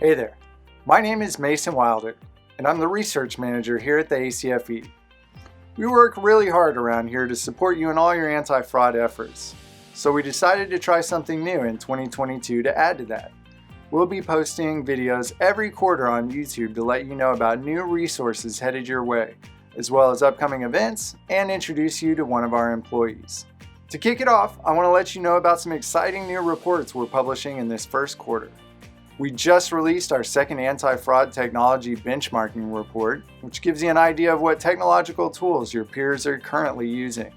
Hey there, my name is Mason Wilder, and I'm the Research Manager here at the ACFE. We work really hard around here to support you in all your anti-fraud efforts, so we decided to try something new in 2022 to add to that. We'll be posting videos every quarter on YouTube to let you know about new resources headed your way, as well as upcoming events, and introduce you to one of our employees. To kick it off, I want to let you know about some exciting new reports we're publishing in this first quarter. We just released our second anti-fraud technology benchmarking report, which gives you an idea of what technological tools your peers are currently using.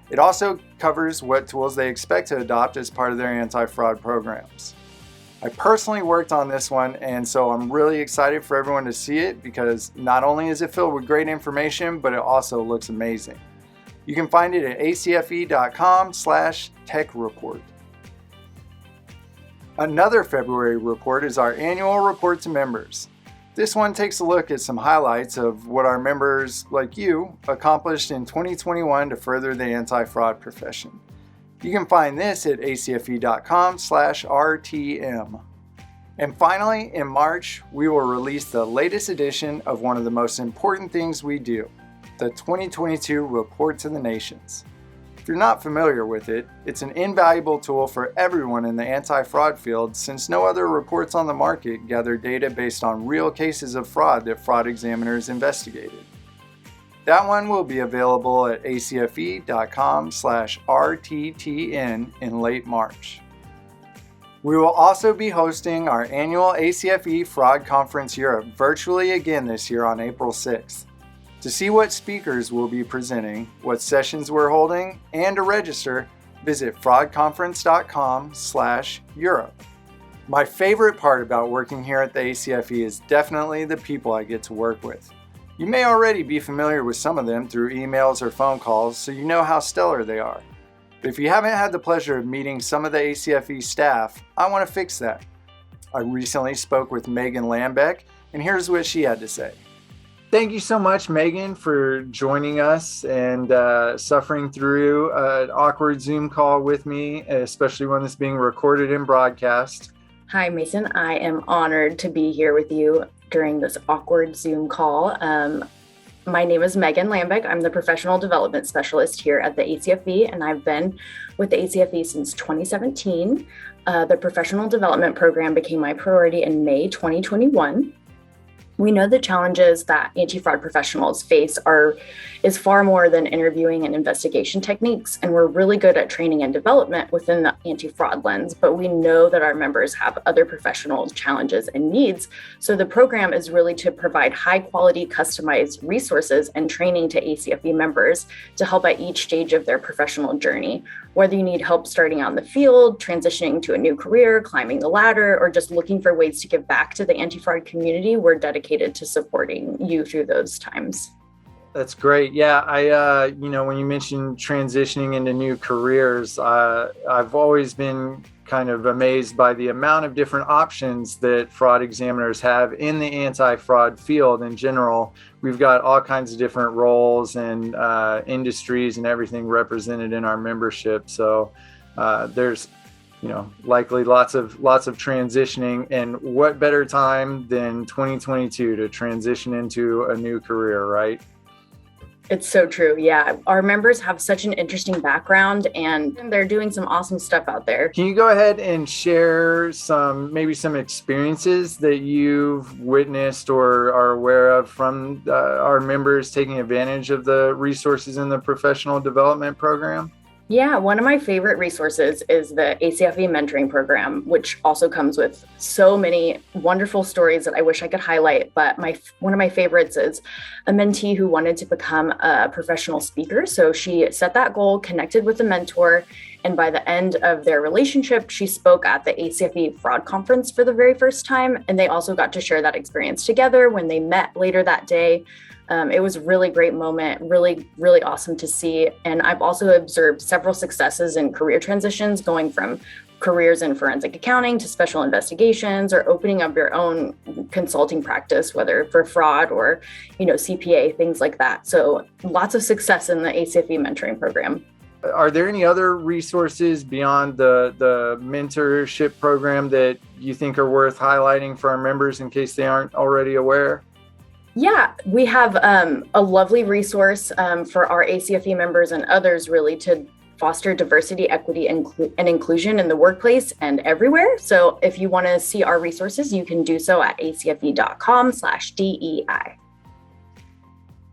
It also covers what tools they expect to adopt as part of their anti-fraud programs. I personally worked on this one, and so I'm really excited for everyone to see it because not only is it filled with great information, but it also looks amazing. You can find it at acfe.com/techreport. Another February report is our annual report to members. This one takes a look at some highlights of what our members, like you, accomplished in 2021 to further the anti-fraud profession. You can find this at acfe.com/RTM. And finally, in March, we will release the latest edition of one of the most important things we do, the 2022 Report to the Nations. If you're not familiar with it, it's an invaluable tool for everyone in the anti-fraud field since no other reports on the market gather data based on real cases of fraud that fraud examiners investigated. That one will be available at acfe.com/RTTN in late March. We will also be hosting our annual ACFE Fraud Conference Europe virtually again this year on April 6th. To see what speakers will be presenting, what sessions we're holding, and to register, visit fraudconference.com/Europe. My favorite part about working here at the ACFE is definitely the people I get to work with. You may already be familiar with some of them through emails or phone calls, so you know how stellar they are. But if you haven't had the pleasure of meeting some of the ACFE staff, I want to fix that. I recently spoke with Megan Lambeck, and here's what she had to say. Thank you so much, Megan, for joining us and suffering through an awkward Zoom call with me, especially one that's being recorded and broadcast. Hi, Mason. I am honored to be here with you during this awkward Zoom call. My name is Megan Lambeck. I'm the Professional Development Specialist here at the ACFE, and I've been with the ACFE since 2017. The Professional Development Program became my priority in May 2021. We know the challenges that anti-fraud professionals face is far more than interviewing and investigation techniques, and we're really good at training and development within the anti-fraud lens, but we know that our members have other professional challenges and needs. So the program is really to provide high-quality, customized resources and training to ACFE members to help at each stage of their professional journey. Whether you need help starting out in the field, transitioning to a new career, climbing the ladder, or just looking for ways to give back to the anti-fraud community, we're dedicated to supporting you through those times. That's great. Yeah, when you mentioned transitioning into new careers, I've always been kind of amazed by the amount of different options that fraud examiners have in the anti-fraud field in general. We've got all kinds of different roles and industries and everything represented in our membership. So there's likely lots of transitioning, and what better time than 2022 to transition into a new career, right? It's so true. Yeah. Our members have such an interesting background and they're doing some awesome stuff out there. Can you go ahead and share some experiences that you've witnessed or are aware of from our members taking advantage of the resources in the professional development program? Yeah, one of my favorite resources is the ACFE mentoring program, which also comes with so many wonderful stories that I wish I could highlight. But one of my favorites is a mentee who wanted to become a professional speaker. So she set that goal, connected with a mentor, and by the end of their relationship, she spoke at the ACFE Fraud Conference for the very first time. And they also got to share that experience together when they met later that day. It was a really great moment, really, really awesome to see. And I've also observed several successes in career transitions, going from careers in forensic accounting to special investigations, or opening up your own consulting practice, whether for fraud or, CPA, things like that. So lots of success in the ACFE mentoring program. Are there any other resources beyond the mentorship program that you think are worth highlighting for our members in case they aren't already aware? Yeah, we have a lovely resource for our ACFE members and others really to foster diversity, equity, and inclusion in the workplace and everywhere. So if you want to see our resources, you can do so at acfe.com/DEI.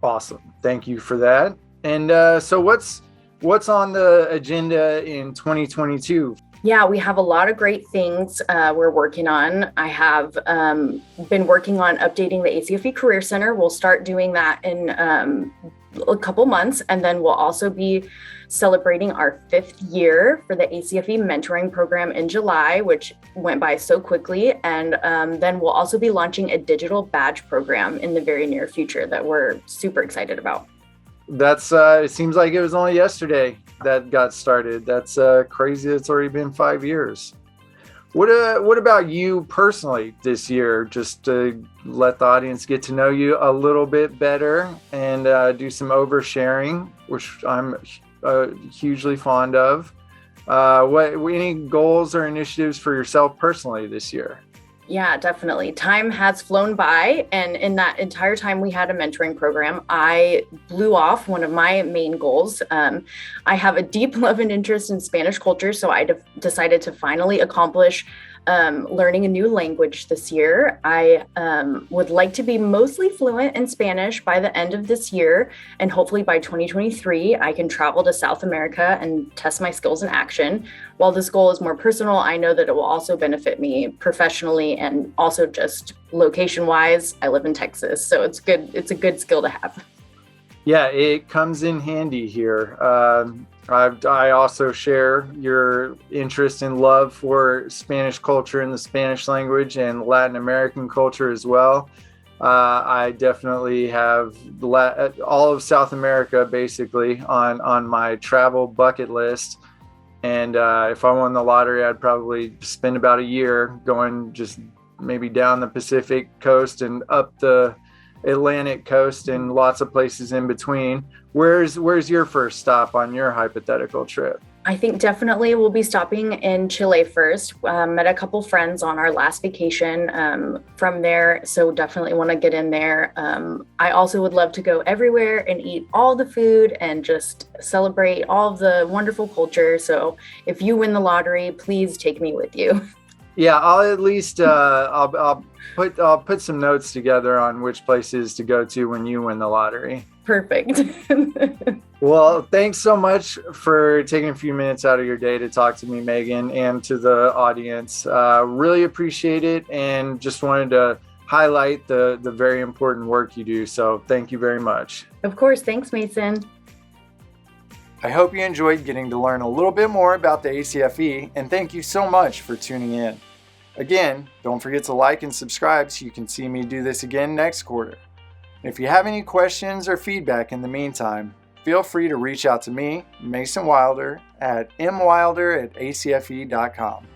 Awesome. Thank you for that. And so what's on the agenda in 2022? Yeah, we have a lot of great things we're working on. I have been working on updating the ACFE Career Center. We'll start doing that in a couple months, and then we'll also be celebrating our 5th year for the ACFE Mentoring Program in July, which went by so quickly. And then we'll also be launching a digital badge program in the very near future that we're super excited about. That's it seems like it was only yesterday that got started. That's crazy. It's already been 5 years. What about you personally this year? Just to let the audience get to know you a little bit better and do some oversharing, which I'm hugely fond of. Any goals or initiatives for yourself personally this year? Yeah, definitely. Time has flown by. And in that entire time we had a mentoring program, I blew off one of my main goals. I have a deep love and interest in Spanish culture, so I decided to finally accomplish learning a new language this year. I would like to be mostly fluent in Spanish by the end of this year. And hopefully by 2023, I can travel to South America and test my skills in action. While this goal is more personal, I know that it will also benefit me professionally and also just location wise. I live in Texas, so it's good. It's a good skill to have. Yeah, it comes in handy here. I also share your interest and love for Spanish culture and the Spanish language and Latin American culture as well. I definitely have all of South America basically on my travel bucket list. And if I won the lottery, I'd probably spend about a year going just maybe down the Pacific coast and up the Atlantic coast and lots of places in between. Where's your first stop on your hypothetical trip? I think definitely we'll be stopping in Chile first. Met a couple friends on our last vacation from there, so definitely want to get in there. I also would love to go everywhere and eat all the food and just celebrate all of the wonderful culture. So if you win the lottery, please take me with you. Yeah, I'll at least I'll put some notes together on which places to go to when you win the lottery. Perfect. Well, thanks so much for taking a few minutes out of your day to talk to me, Megan, and to the audience. Really appreciate it, and just wanted to highlight the very important work you do. So thank you very much. Of course. Thanks, Mason. I hope you enjoyed getting to learn a little bit more about the ACFE, and thank you so much for tuning in. Again, don't forget to like and subscribe so you can see me do this again next quarter. If you have any questions or feedback in the meantime, feel free to reach out to me, Mason Wilder, at mwilder@acfe.com.